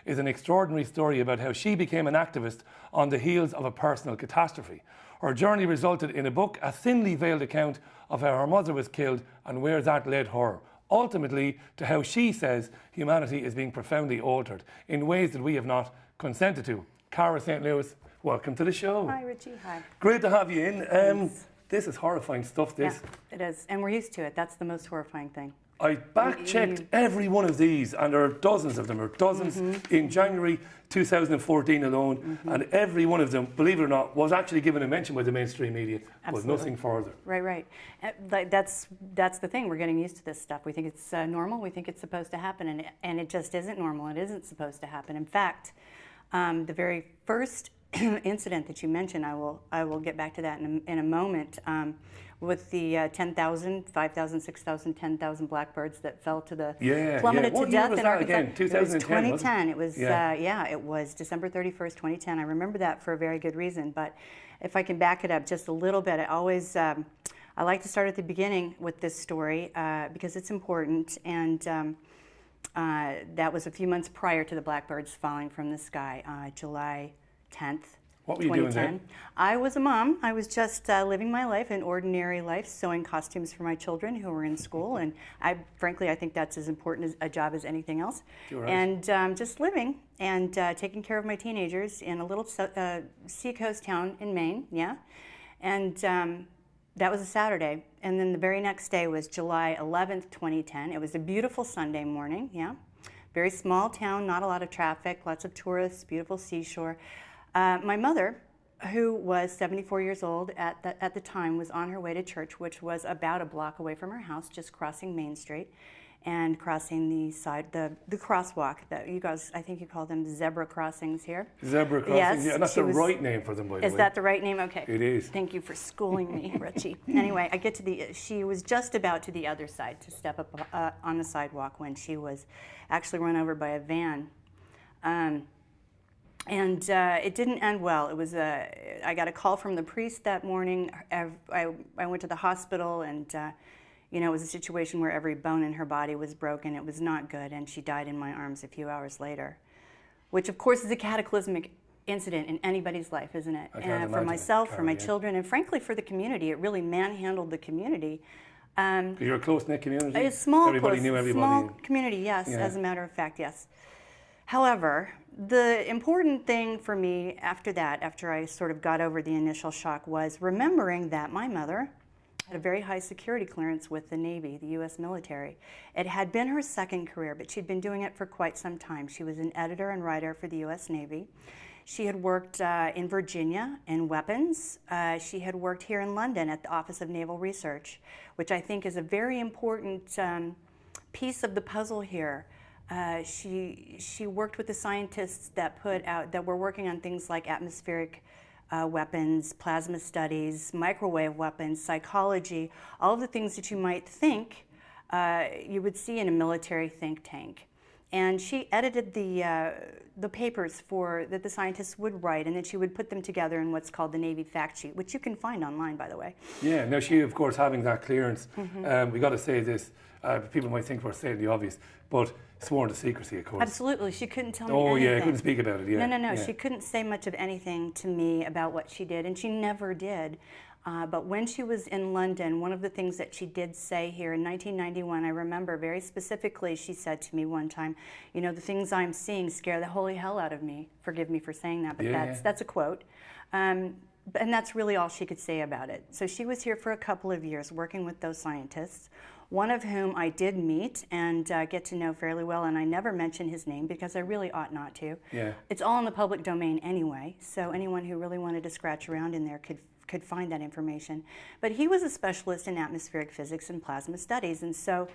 is an extraordinary story about how she became an activist on the heels of a personal catastrophe. Her journey resulted in a book, a thinly veiled account of how her mother was killed and where that led her, ultimately to how she says humanity is being profoundly altered in ways that we have not consented to. Cara St. Louis, welcome to the show. Hi, Richie. Hi. Great to have you in. This is horrifying stuff, this. Yeah, it is. And we're used to it. That's the most horrifying thing. I back-checked every one of these, and there are dozens of them, or dozens in January 2014 alone, and every one of them, believe it or not, was actually given a mention by the mainstream media, was nothing further. Right. That's the thing. We're getting used to this stuff. We think it's normal. We think it's supposed to happen, and it just isn't normal. It isn't supposed to happen. In fact, the very first incident that you mentioned, I will get back to that in a moment, with the 10,000, 5,000, 6,000, 10,000 blackbirds that fell to the plummeted to death in Arkansas. Again? 2010, it was 2010. It was, it was December 31st, 2010. I remember that for a very good reason. But if I can back it up just a little bit, I like to start at the beginning with this story because it's important. And that was a few months prior to the blackbirds falling from the sky, July 10th. What were you doing then? I was a mom. I was just living my life, an ordinary life, sewing costumes for my children who were in school. And frankly, I think that's as important a job as anything else. Right. And just living and taking care of my teenagers in a little seacoast town in Maine, And that was a Saturday. And then the very next day was July 11th, 2010. It was a beautiful Sunday morning, Very small town, not a lot of traffic, lots of tourists, beautiful seashore. My mother, who was 74 years old at the time, was on her way to church, which was about a block away from her house, just crossing Main Street and crossing the crosswalk that you guys, I think you call them zebra crossings here. Zebra crossings, yes, and that's the right name for them, by the way. Is that the right name? Okay. It is. Thank you for schooling me, Richie. Anyway, I get to she was just about to the other side to step up on the sidewalk when she was actually run over by a van. And it didn't end well. It was I got a call from the priest that morning. I went to the hospital, and it was a situation where every bone in her body was broken. It was not good, and she died in my arms a few hours later, which of course is a cataclysmic incident in anybody's life, isn't it? And for myself, for my children, and frankly for the community. It really manhandled the community. You're a close-knit community? It's small, everybody knew everybody. Small community, yes, as a matter of fact, yes. However, the important thing for me after that, after I sort of got over the initial shock, was remembering that my mother had a very high security clearance with the Navy, the U.S. military. It had been her second career, but she'd been doing it for quite some time. She was an editor and writer for the U.S. Navy. She had worked in Virginia in weapons. She had worked here in London at the Office of Naval Research, which I think is a very important piece of the puzzle here. She worked with the scientists that were working on things like atmospheric weapons, plasma studies, microwave weapons, psychology, all of the things that you might think you would see in a military think tank. And she edited the papers that the scientists would write, and then she would put them together in what's called the Navy fact sheet, which you can find online, by the way. Yeah, now she, of course, having that clearance, we got to say this, people might think we're saying the obvious, but sworn to secrecy, of course. Absolutely, she couldn't tell me anything. anything. I couldn't speak about it, No, she couldn't say much of anything to me about what she did, and she never did. But when she was in London, one of the things that she did say here in 1991, I remember very specifically, she said to me one time, the things I'm seeing scare the holy hell out of me. Forgive me for saying that, but that's a quote. And that's really all she could say about it. So she was here for a couple of years working with those scientists, one of whom I did meet and get to know fairly well, and I never mention his name because I really ought not to. Yeah. It's all in the public domain anyway, so anyone who really wanted to scratch around in there could find that information. But he was a specialist in atmospheric physics and plasma studies, and so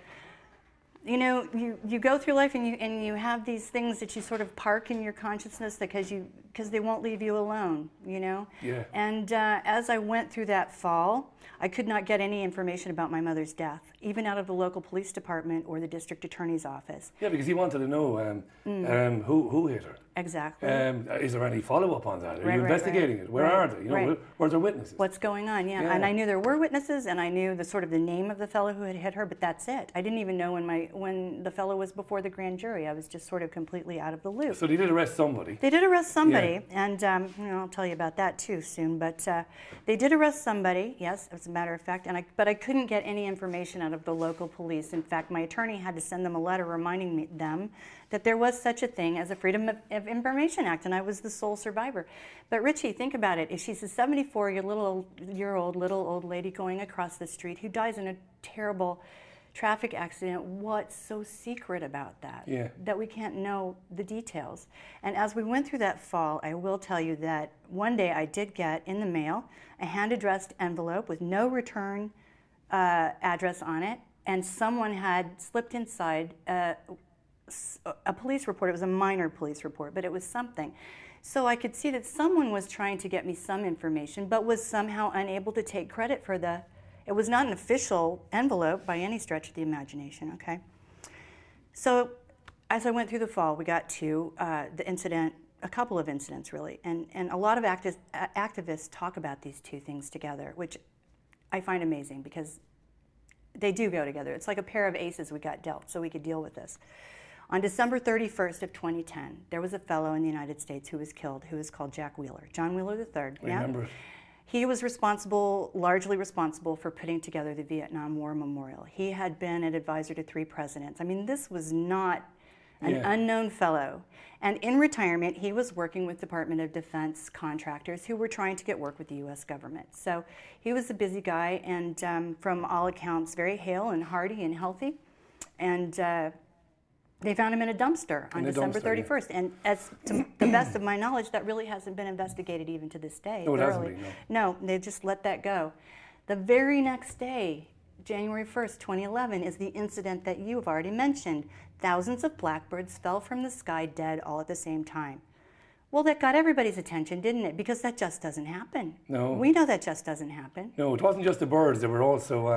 you go through life and you have these things that you sort of park in your consciousness because they won't leave you alone, Yeah. And as I went through that fall, I could not get any information about my mother's death, even out of the local police department or the district attorney's office. Yeah, because he wanted to know who hit her. Exactly. Is there any follow-up on that? Are Right, you investigating it? Where are they? You know, right. were there witnesses? What's going on? Yeah. And I knew there were witnesses, and I knew the sort of the name of the fellow who had hit her, but that's it. I didn't even know when the fellow was before the grand jury. I was just sort of completely out of the loop. So they did arrest somebody. They did arrest somebody, and you know, I'll tell you about that too soon. But they did arrest somebody, yes, as a matter of fact. But I couldn't get any information out of the local police. In fact, my attorney had to send them a letter reminding them that there was such a thing as a Freedom of Information Act, and I was the sole survivor. But Richie, think about it. If she's a 74-year-old little old lady going across the street who dies in a terrible traffic accident, what's so secret about that? Yeah. That we can't know the details. And as we went through that fall, I will tell you that one day I did get in the mail a hand-addressed envelope with no return address on it, and someone had slipped inside a police report. It was a minor police report, but it was something. So I could see that someone was trying to get me some information, but was somehow unable to take credit for it was not an official envelope by any stretch of the imagination, okay? So as I went through the fall, we got to the incident, a couple of incidents really, and a lot of activists talk about these two things together, which I find amazing because they do go together. It's like a pair of aces we got dealt so we could deal with this. On December 31st of 2010, there was a fellow in the United States who was killed, who was called Jack Wheeler, John Wheeler III. I remember it. He was largely responsible for putting together the Vietnam War Memorial. He had been an advisor to 3 presidents. I mean, this was not an unknown fellow. And in retirement, he was working with Department of Defense contractors who were trying to get work with the U.S. government. So he was a busy guy and from all accounts, very hale and hearty and healthy. And they found him in a dumpster on December 31st. Yeah. And as to the best of my knowledge, that really hasn't been investigated even to this day. No, it hasn't been, no, they just let that go. The very next day, January 1st, 2011, is the incident that you've already mentioned. Thousands of blackbirds fell from the sky dead all at the same time. Well, that got everybody's attention, didn't it? Because that just doesn't happen. No. We know that just doesn't happen. No, it wasn't just the birds. There were also,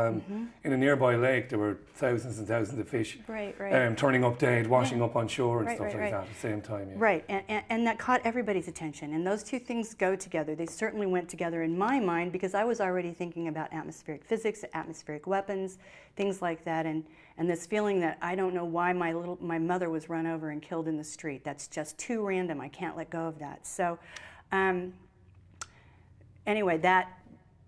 in a nearby lake, there were thousands and thousands of fish turning up dead, washing up on shore and stuff like that at the same time. Yeah. Right, and that caught everybody's attention. And those two things go together. They certainly went together in my mind because I was already thinking about atmospheric physics, atmospheric weapons, things like that. And this feeling that I don't know why my mother was run over and killed in the street. That's just too random. I can't let go of that. So anyway, that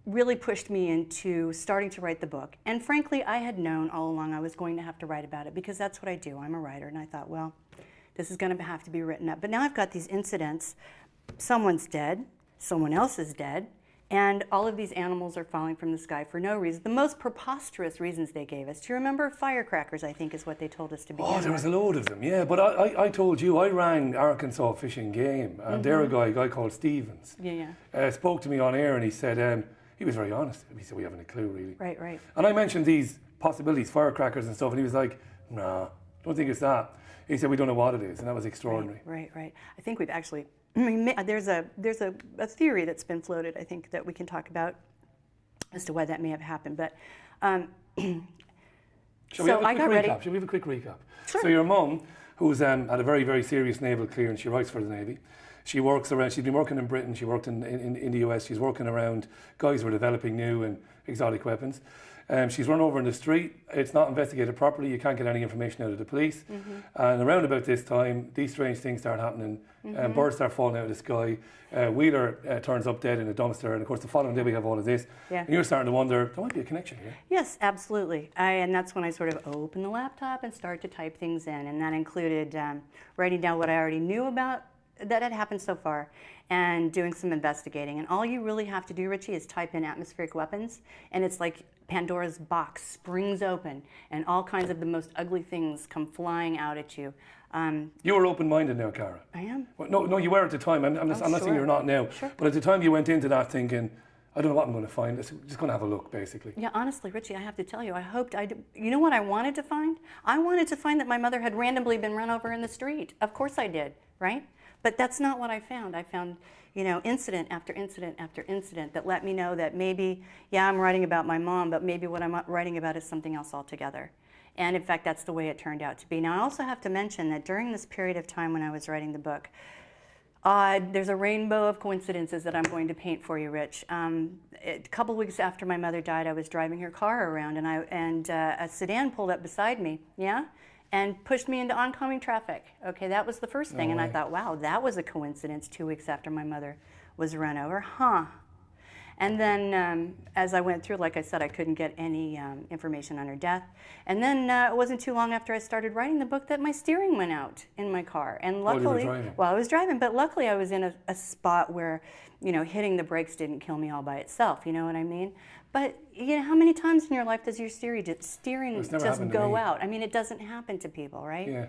really pushed me into starting to write the book. And frankly, I had known all along I was going to have to write about it because that's what I do. I'm a writer. And I thought, well, this is going to have to be written up. But now I've got these incidents. Someone's dead. Someone else is dead. And all of these animals are falling from the sky for no reason. The most preposterous reasons they gave us. Do you remember firecrackers, I think, is what they told us to begin with? Oh, there was a load of them, yeah. But I told you, I rang Arkansas Fish and Game, and there a guy called Stevens spoke to me on air, and he said, he was very honest. He said, we haven't a clue, really. Right. And I mentioned these possibilities, firecrackers and stuff, and he was like, nah, don't think it's that. He said, we don't know what it is, and that was extraordinary. Right. I think we've actually... I mean, there's a theory that's been floated, I think, that we can talk about as to why that may have happened. But Shall we have a quick recap? Sure. So your mum, who's had a very, very serious naval clearance, she writes for the Navy. She works around. She's been working in Britain. She worked in the US. She's working around guys who are developing new and exotic weapons. She's run over in the street. It's not investigated properly. You can't get any information out of the police. And around about this time, these strange things start happening. Birds start falling out of the sky. Wheeler turns up dead in a dumpster. And of course, the following day we have all of this. Yeah. And you're starting to wonder, there might be a connection here. Yes, absolutely. And that's when I sort of opened the laptop and started to type things in. And that included writing down what I already knew about that had happened so far and doing some investigating. And all you really have to do, Richie, is type in atmospheric weapons. And it's like Pandora's box springs open and all kinds of the most ugly things come flying out at you. You were open-minded now, Cara. I am. Well, no, you were at the time. I'm not saying you're not now. Sure. But at the time you went into that thinking, I don't know what I'm going to find. I'm just going to have a look, basically. Yeah, honestly, Richie, I have to tell you, you know what I wanted to find? I wanted to find that my mother had randomly been run over in the street. Of course I did, right? But that's not what I found. I found, incident after incident after incident that let me know that maybe, I'm writing about my mom, but maybe what I'm writing about is something else altogether. And in fact, that's the way it turned out to be. Now, I also have to mention that during this period of time when I was writing the book, there's a rainbow of coincidences that I'm going to paint for you, Rich. A couple weeks after my mother died, I was driving her car around, and a sedan pulled up beside me, yeah, and pushed me into oncoming traffic. Okay, that was the first thing, and I thought, wow, that was a coincidence 2 weeks after my mother was run over, huh? And then as I went through, like I said, I couldn't get any information on her death. And then it wasn't too long after I started writing the book that my steering went out in my car. And luckily, well, I was driving, but luckily I was in a spot where, you know, hitting the brakes didn't kill me all by itself, you know what I mean? But you know, how many times in your life does your steering just go out? I mean, it doesn't happen to people, right? Yeah.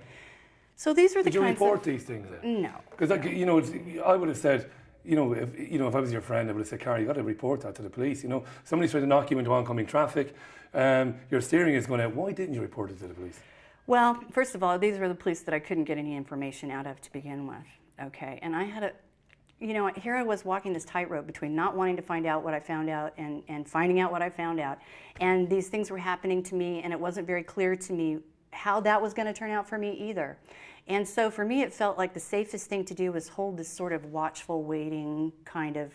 So these were the kinds of... Did you report these things then? No. Because, like, you know, I would have said, you know, if I was your friend, I would have said, Cara, you got to report that to the police. You know, somebody's trying to knock you into oncoming traffic. Your steering is going out. Why didn't you report it to the police? Well, first of all, these were the police that I couldn't get any information out of to begin with. Okay, and I had a, you know, here I was walking this tightrope between not wanting to find out what I found out and finding out what I found out. And these things were happening to me, and it wasn't very clear to me how that was going to turn out for me either. And so for me, it felt like the safest thing to do was hold this sort of watchful waiting kind of,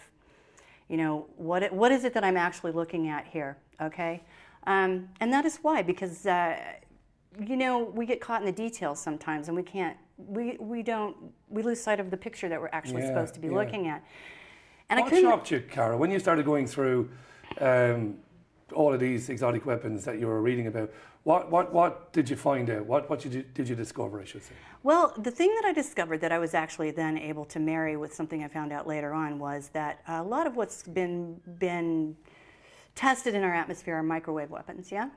you know, what is it that I'm actually looking at here, okay? And that is why, because, you know, we get caught in the details sometimes, and we lose sight of the picture that we're actually supposed to be looking at. And what shocked you, Cara, when you started going through all of these exotic weapons that you were reading about? What did you find out? What did you discover, I should say? Well, the thing that I discovered that I was actually then able to marry with something I found out later on was that a lot of what's been tested in our atmosphere are microwave weapons, yeah?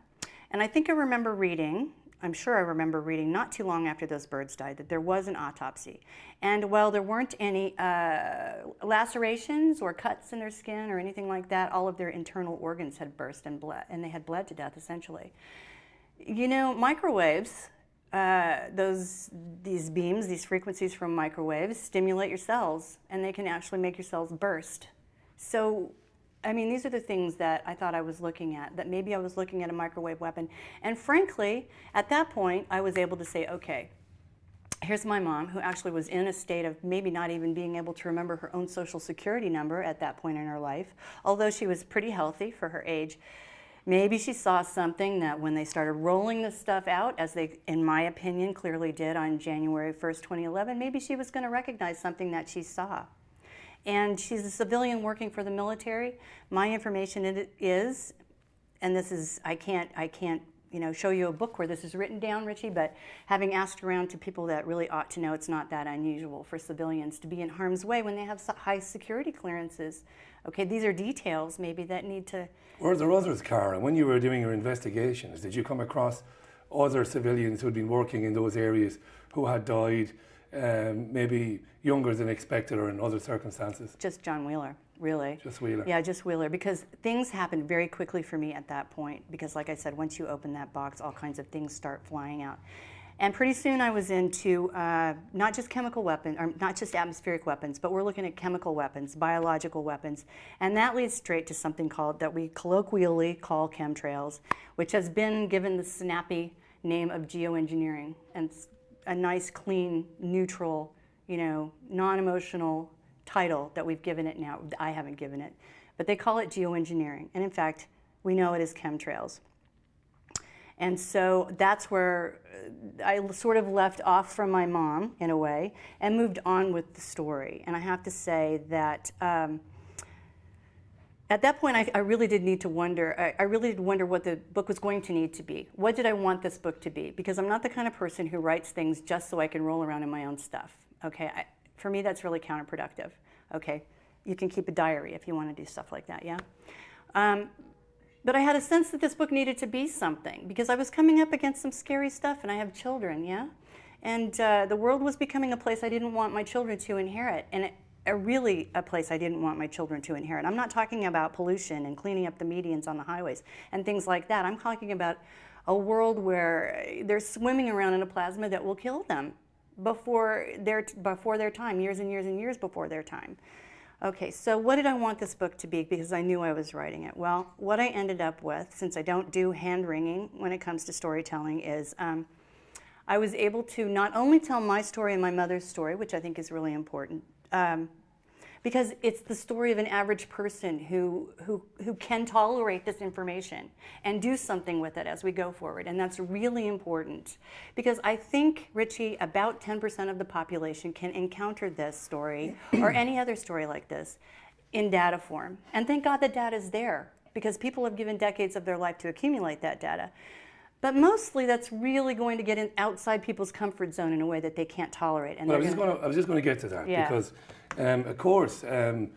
And I think I remember reading, I'm sure I remember reading not too long after those birds died, that there was an autopsy. And while there weren't any lacerations or cuts in their skin or anything like that, all of their internal organs had burst and bled, and they had bled to death, essentially. You know, microwaves, these beams, these frequencies from microwaves stimulate your cells, and they can actually make your cells burst. So, I mean, these are the things that I thought I was looking at, that maybe I was looking at a microwave weapon. And frankly, at that point, I was able to say, okay, here's my mom, who actually was in a state of maybe not even being able to remember her own social security number at that point in her life, although she was pretty healthy for her age. Maybe she saw something that when they started rolling this stuff out, as they, in my opinion, clearly did on January 1st, 2011, maybe she was going to recognize something that she saw. And she's a civilian working for the military. My information is, and this is, I can't, you know, show you a book where this is written down, Richie, but having asked around to people that really ought to know, it's not that unusual for civilians to be in harm's way when they have high security clearances. Okay, these are details maybe that need to... Were there others, Cara, when you were doing your investigations, did you come across other civilians who had been working in those areas who had died maybe younger than expected or in other circumstances? Just John Wheeler, really. Just Wheeler? Yeah, just Wheeler, because things happened very quickly for me at that point, because like I said, once you open that box, all kinds of things start flying out. And pretty soon I was into not just chemical weapons, or not just atmospheric weapons, but we're looking at chemical weapons, biological weapons. And that leads straight to something that we colloquially call chemtrails, which has been given the snappy name of geoengineering. And it's a nice, clean, neutral, you know, non-emotional title that we've given it now. I haven't given it. But they call it geoengineering. And in fact, we know it as chemtrails. And so that's where I sort of left off from my mom, in a way, and moved on with the story. And I have to say that at that point, I really did need to wonder, I really did wonder what the book was going to need to be. What did I want this book to be? Because I'm not the kind of person who writes things just so I can roll around in my own stuff. Okay, for me, that's really counterproductive. Okay, you can keep a diary if you want to do stuff like that, yeah? But I had a sense that this book needed to be something, because I was coming up against some scary stuff, and I have children, yeah? And the world was becoming a place I didn't want my children to inherit, and really a place I didn't want my children to inherit. I'm not talking about pollution and cleaning up the medians on the highways and things like that. I'm talking about a world where they're swimming around in a plasma that will kill them before their time, years and years and years before their time. Okay, so what did I want this book to be? Because I knew I was writing it. Well, what I ended up with, since I don't do hand-wringing when it comes to storytelling, is I was able to not only tell my story and my mother's story, which I think is really important, because it's the story of an average person who can tolerate this information and do something with it as we go forward. And that's really important. Because I think, Richie, about 10% of the population can encounter this story or any other story like this in data form. And thank God the data is there, because people have given decades of their life to accumulate that data. But mostly that's really going to get outside people's comfort zone in a way that they can't tolerate. And well, I was just going to get to that, because, of course, I'm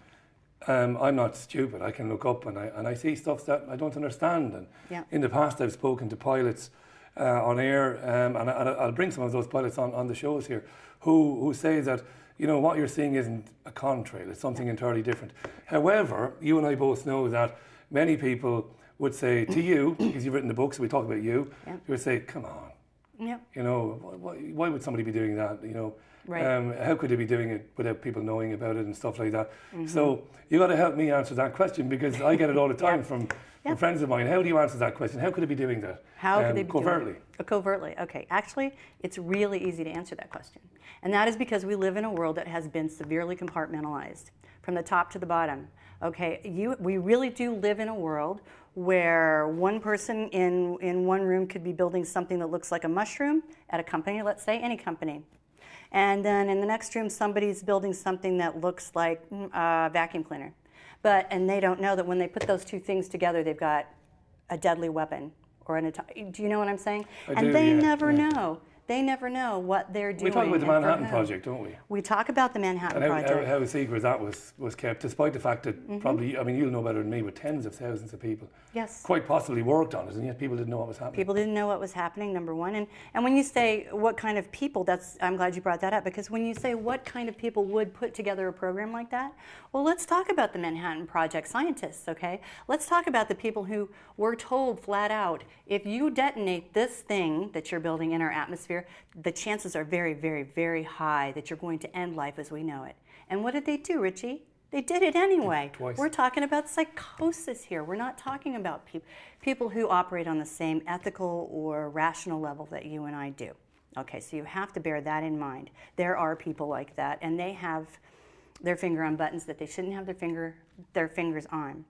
not stupid. I can look up and I see stuff that I don't understand. And in the past, I've spoken to pilots on air, and I'll bring some of those pilots on the shows here, who say that, you know, what you're seeing isn't a contrail, it's something entirely different. However, you and I both know that many people would say to you, because you've written the book, so we talk about you, you would say, come on, you know, why would somebody be doing that, you know? Right. How could they be doing it without people knowing about it and stuff like that? So you got to help me answer that question, because I get it all the time from friends of mine. How do you answer that question? How could they be doing that? How could they be covertly? Doing it? Covertly, okay. Actually, it's really easy to answer that question. And that is because we live in a world that has been severely compartmentalized from the top to the bottom. Okay, we really do live in a world where one person in one room could be building something that looks like a mushroom at a company, let's say, any company. And then in the next room, somebody's building something that looks like a vacuum cleaner. And they don't know that when they put those two things together, they've got a deadly weapon. Do you know what I'm saying? They never know. They never know what they're doing. We talk about the Manhattan Project, don't we? We talk about the Manhattan Project. How secret that was kept, despite the fact that probably, I mean, you'll know better than me, but tens of thousands of people quite possibly worked on it, and yet people didn't know what was happening. People didn't know what was happening, number one. And when you say what kind of people, I'm glad you brought that up, because when you say what kind of people would put together a program like that, well, let's talk about the Manhattan Project scientists, okay? Let's talk about the people who were told flat out, if you detonate this thing that you're building in our atmosphere, the chances are very, very, very high that you're going to end life as we know it. And what did they do, Richie? They did it anyway. Twice. We're talking about psychosis here. We're not talking about people who operate on the same ethical or rational level that you and I do. Okay, so you have to bear that in mind. There are people like that, and they have their finger on buttons that they shouldn't have their fingers on.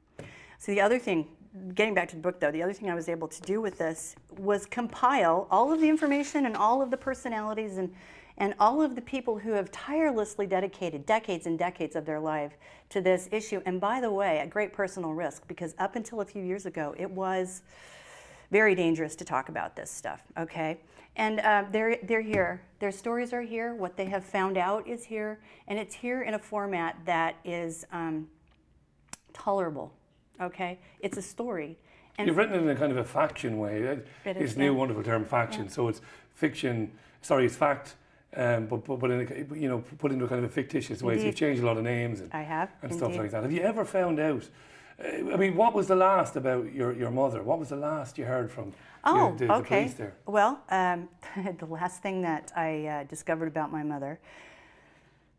So the other thing, getting back to the book though, the other thing I was able to do with this was compile all of the information and all of the personalities and all of the people who have tirelessly dedicated decades and decades of their life to this issue. And by the way, at great personal risk, because up until a few years ago, it was very dangerous to talk about this stuff, okay? And they're here. Their stories are here. What they have found out is here. And it's here in a format that is tolerable, okay? It's a story. And you've written it in a kind of a faction way. It's a new wonderful term, faction. So it's fiction, it's fact, but in a, put into a kind of a fictitious way. So you've changed a lot of names and stuff like that. Have you ever found out, I mean, what was the last about your mother? What was the last you heard from the police there? Well, the last thing that I discovered about my mother,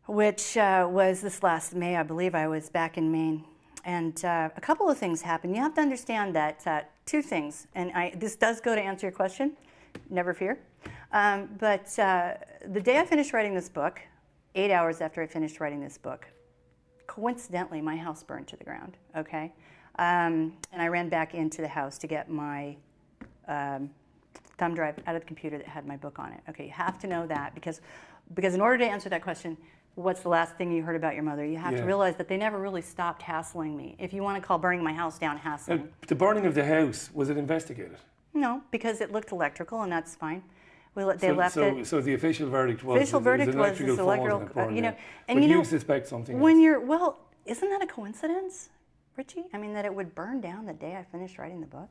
which was this last May, I believe I was back in Maine. And a couple of things happened. You have to understand that two things, and this does go to answer your question, never fear. But the day I finished writing this book, 8 hours after I finished writing this book, coincidentally, my house burned to the ground, okay? And I ran back into the house to get my thumb drive out of the computer that had my book on it. Okay, you have to know that because in order to answer that question, what's the last thing you heard about your mother? You have to realize that they never really stopped hassling me. If you want to call burning my house down hassling. The burning of the house, was it investigated? No, because it looked electrical, and that's fine. They left it. So the official verdict was electrical, you know, and but you know, suspect something when else. Well, isn't that a coincidence, Richie? I mean, that it would burn down the day I finished writing the book.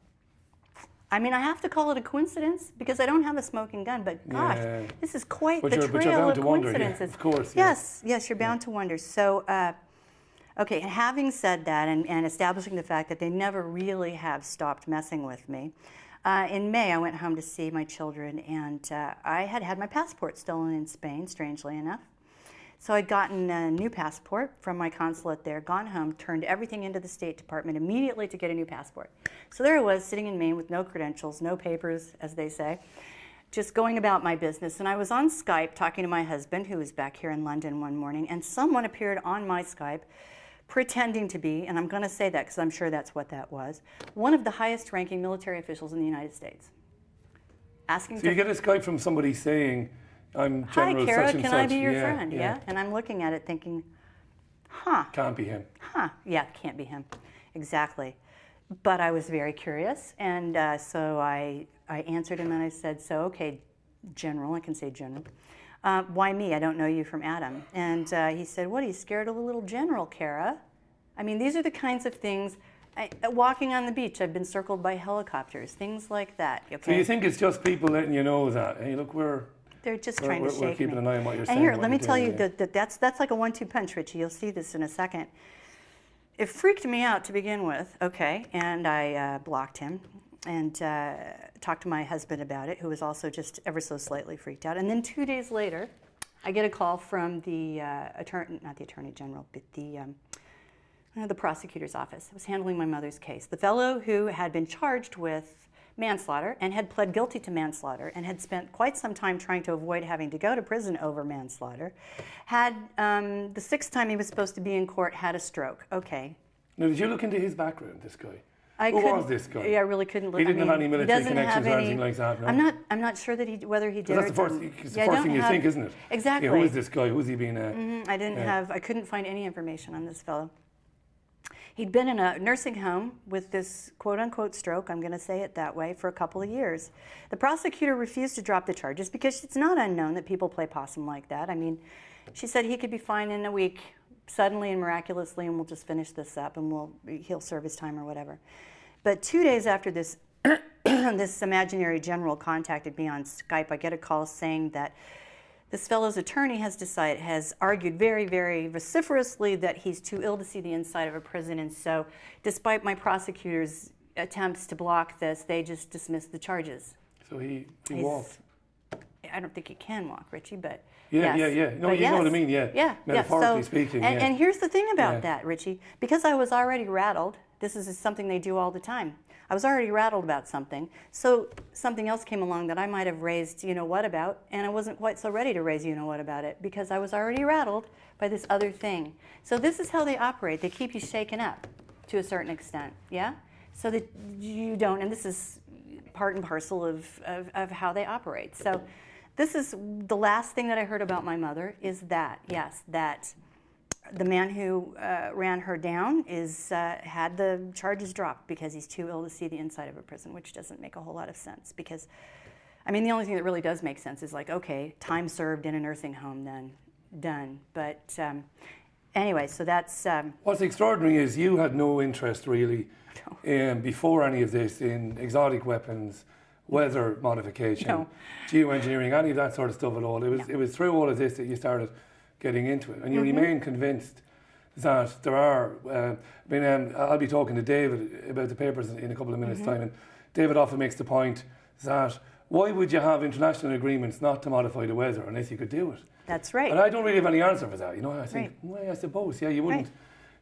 I mean, I have to call it a coincidence because I don't have a smoking gun, but gosh, this is quite the trail of coincidences. Of course. Yes, you're bound to wonder. So, okay, and having said that and establishing the fact that they never really have stopped messing with me, in May I went home to see my children, and I had my passport stolen in Spain, strangely enough. So I'd gotten a new passport from my consulate there, gone home, turned everything into the State Department immediately to get a new passport. So there I was, sitting in Maine with no credentials, no papers, as they say, just going about my business. And I was on Skype talking to my husband, who was back here in London one morning, and someone appeared on my Skype pretending to be, and I'm going to say that because I'm sure that's what that was, one of the highest ranking military officials in the United States. Asking so you get a Skype from somebody saying, I'm General Hi, Cara, such and can such. I be your friend? Yeah. And I'm looking at it thinking, huh. Can't be him. Yeah, can't be him. Exactly. But I was very curious, and so I answered him and I said, so, okay, General, I can say General. Why me? I don't know you from Adam. And he said, what, are you scared of a little general, Cara? I mean, these are the kinds of things, walking on the beach, I've been circled by helicopters, things like that. Okay? So you think it's just people letting you know that, hey, look, they're just trying to shake we're keeping me. an eye on what you're saying. And here, let me tell you that that's like a 1-2 punch, Richie. You'll see this in a second. It freaked me out to begin with, okay, and I blocked him and talked to my husband about it, who was also just ever so slightly freaked out. And then 2 days later, I get a call from the not the Attorney General, but the prosecutor's office. I was handling my mother's case. The fellow who had been charged with manslaughter and had pled guilty to manslaughter and had spent quite some time trying to avoid having to go to prison over manslaughter, had the 6th time he was supposed to be in court, had a stroke. Okay. Now, did you look into his background, this guy? Who was this guy? Yeah, I really couldn't look. He didn't have any military connections or anything like that, no? I'm not sure that whether he did. That's the first thing you think, isn't it? Exactly. Yeah, who is this guy? Who's he been? I couldn't find any information on this fellow. He'd been in a nursing home with this quote-unquote stroke, I'm going to say it that way, for a couple of years. The prosecutor refused to drop the charges because it's not unknown that people play possum like that. I mean, she said he could be fine in a week, suddenly and miraculously, and we'll just finish this up and he'll serve his time or whatever. But 2 days after this, this imaginary general contacted me on Skype, I get a call saying that this fellow's attorney has argued very, very vociferously that he's too ill to see the inside of a prison, and so despite my prosecutor's attempts to block this, they just dismissed the charges. So he walked. I don't think he can walk, Richie, but yeah. No, but you know what I mean, yeah. Metaphorically speaking, and here's the thing about that, Richie. Because I was already rattled, this is something they do all the time. I was already rattled about something, so something else came along that I might have raised you-know-what about, and I wasn't quite so ready to raise you-know-what about it because I was already rattled by this other thing. So this is how they operate. They keep you shaken up to a certain extent, yeah? So that you don't, and this is part and parcel of how they operate. So this is the last thing that I heard about my mother is that, yes, that the man who ran her down had the charges dropped because he's too ill to see the inside of a prison, which doesn't make a whole lot of sense because, I mean, the only thing that really does make sense is like, okay, time served in a nursing home, then done. But anyway, so that's... What's extraordinary is you had no interest really before any of this in exotic weapons, weather modification, geoengineering, any of that sort of stuff at all. It was through all of this that you started getting into it, and you remain convinced that there are. I'll be talking to David about the papers in a couple of minutes' time, and David often makes the point that why would you have international agreements not to modify the weather unless you could do it? That's right. And I don't really have any answer for that. You know, I think, well, I suppose, you wouldn't. Right.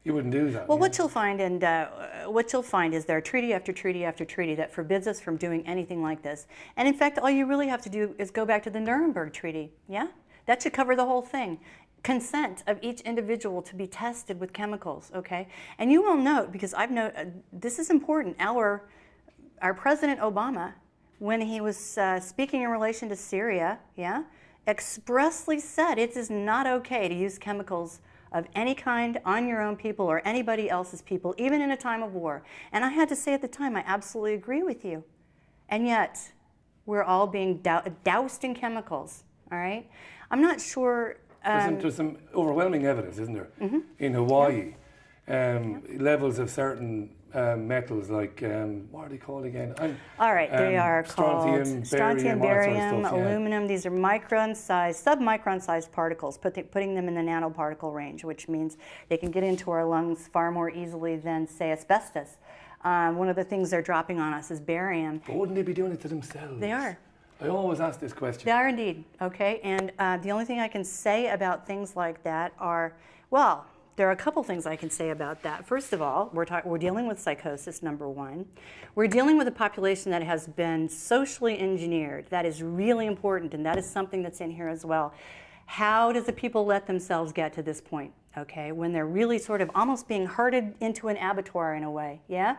You wouldn't do that. Well, what you'll find, is there are treaty after treaty after treaty that forbids us from doing anything like this. And in fact, all you really have to do is go back to the Nuremberg Treaty. Yeah, that should cover the whole thing. Consent of each individual to be tested with chemicals, okay? And you will note, because I've noted, this is important, our President Obama, when he was speaking in relation to Syria, expressly said it is not okay to use chemicals of any kind on your own people or anybody else's people, even in a time of war. And I had to say at the time, I absolutely agree with you. And yet, we're all being doused in chemicals, all right? I'm not sure... There's some overwhelming evidence, isn't there, in Hawaii, levels of certain metals like, what are they called again? All right, they are called strontium, barium, aluminum. These are micron-sized, sub-micron-sized particles, putting them in the nanoparticle range, which means they can get into our lungs far more easily than, say, asbestos. One of the things they're dropping on us is barium. But wouldn't they be doing it to themselves? They are. I always ask this question. They are indeed, okay? And the only thing I can say about things like that are, well, there are a couple things I can say about that. First of all, we're dealing with psychosis, number one. We're dealing with a population that has been socially engineered. That is really important, and that is something that's in here as well. How does the people let themselves get to this point, okay, when they're really sort of almost being herded into an abattoir in a way, yeah?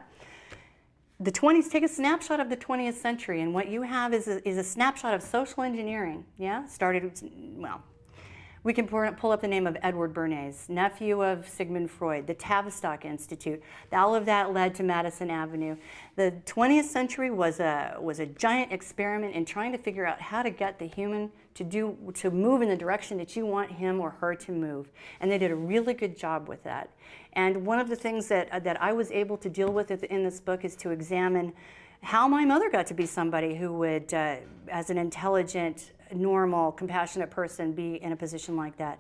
The 20s, take a snapshot of the 20th century, and what you have is a snapshot of social engineering, yeah? Started, well, we can pull up the name of Edward Bernays, nephew of Sigmund Freud, the Tavistock Institute. All of that led to Madison Avenue. The 20th century was a giant experiment in trying to figure out how to get the human to move in the direction that you want him or her to move. And they did a really good job with that. And one of the things that I was able to deal with in this book is to examine how my mother got to be somebody who would, as an intelligent, normal, compassionate person, be in a position like that.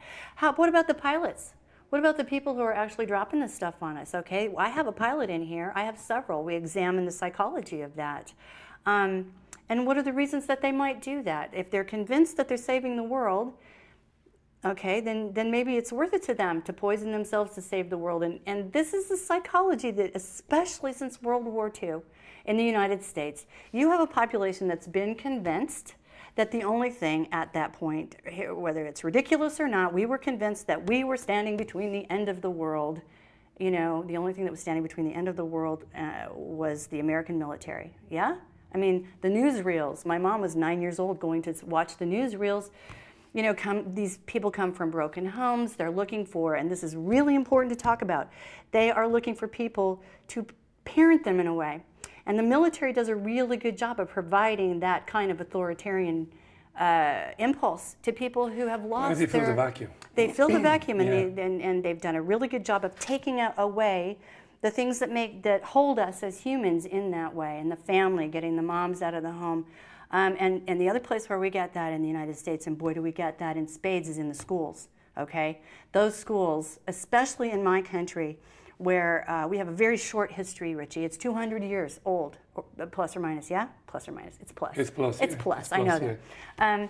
What about the pilots? What about the people who are actually dropping this stuff on us? Okay, well, I have a pilot in here. I have several. We examine the psychology of that. And what are the reasons that they might do that? If they're convinced that they're saving the world, okay, then maybe it's worth it to them to poison themselves to save the world. And this is the psychology that, especially since World War II in the United States, you have a population that's been convinced that the only thing at that point, whether it's ridiculous or not, we were convinced that we were standing between the end of the world. You know, the only thing that was standing between the end of the world was the American military, yeah? I mean, the newsreels. My mom was 9 years old going to watch the newsreels. You know, these people come from broken homes. They're looking for, and this is really important to talk about, they are looking for people to parent them in a way. And the military does a really good job of providing that kind of authoritarian impulse to people who have lost they fill the vacuum. They fill the vacuum, Yeah. and they've done a really good job of taking away the things that hold us as humans in that way, and the family, getting the moms out of the home. And the other place where we get that in the United States, and boy do we get that in spades, is in the schools, okay? Those schools, especially in my country, where we have a very short history, Richie. It's 200 years old, plus or minus, yeah? Plus or minus, it's plus. It's plus, It's yeah. plus, It's I know plus, that.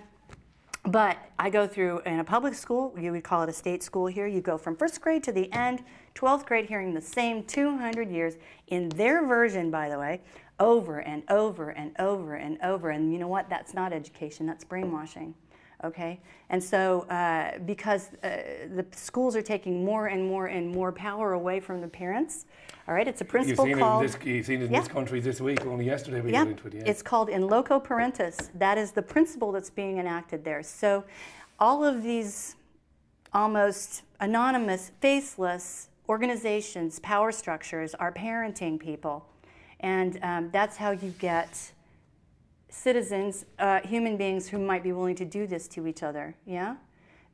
But I go through, in a public school, you would call it a state school here, you go from first grade to the end, 12th grade, hearing the same 200 years, in their version, by the way, over and over and over and over. And you know what? That's not education, that's brainwashing. Okay, and so because the schools are taking more and more and more power away from the parents, all right, it's a principle called... You've seen it in this country this week, only yesterday we got into it. Yeah. It's called in loco parentis. That is the principle that's being enacted there. So all of these almost anonymous, faceless organizations, power structures are parenting people. And that's how you get citizens, human beings who might be willing to do this to each other, yeah?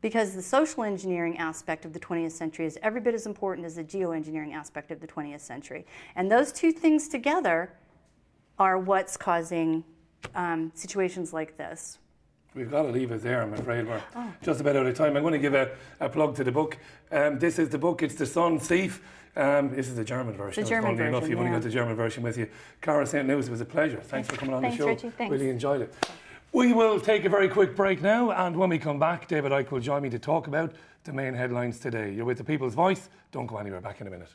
Because the social engineering aspect of the 20th century is every bit as important as the geoengineering aspect of the 20th century. And those two things together are what's causing situations like this. We've got to leave it there, I'm afraid. We're just about out of time. I'm going to give a plug to the book. This is the book, it's The Sun's Thief. This is the German version. The German version, enough, you've only got the German version with you. Cara St. News, it was a pleasure. Thanks for coming on the show. Richie, thanks. Really enjoyed it. We will take a very quick break now, and when we come back, David Icke will join me to talk about the main headlines today. You're with The People's Voice. Don't go anywhere. Back in a minute.